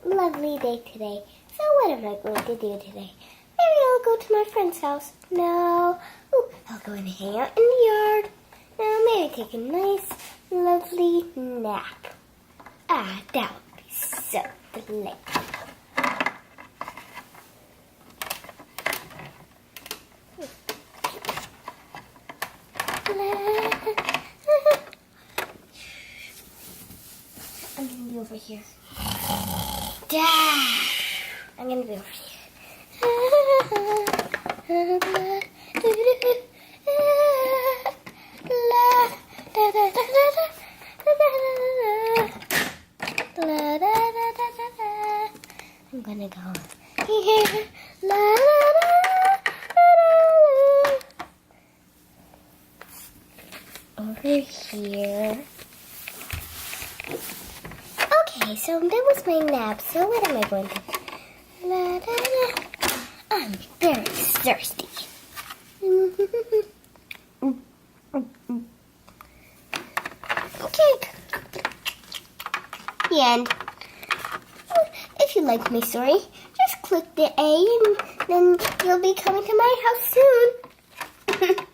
lovely day today. So what am I going to do today? Maybe I'll go to my friend's house. No. Ooh, I'll go and hang out in the yard. Now maybe take a nice, lovely nap. Ah, that would be so delightful. I'm gonna be over here. Dad! I'm gonna be over here. I'm gonna go here. Over here. Okay, so that was my nap. So what am I going to do? I'm very thirsty. Okay. The end. If you like my story, just click the A and then you'll be coming to my house soon.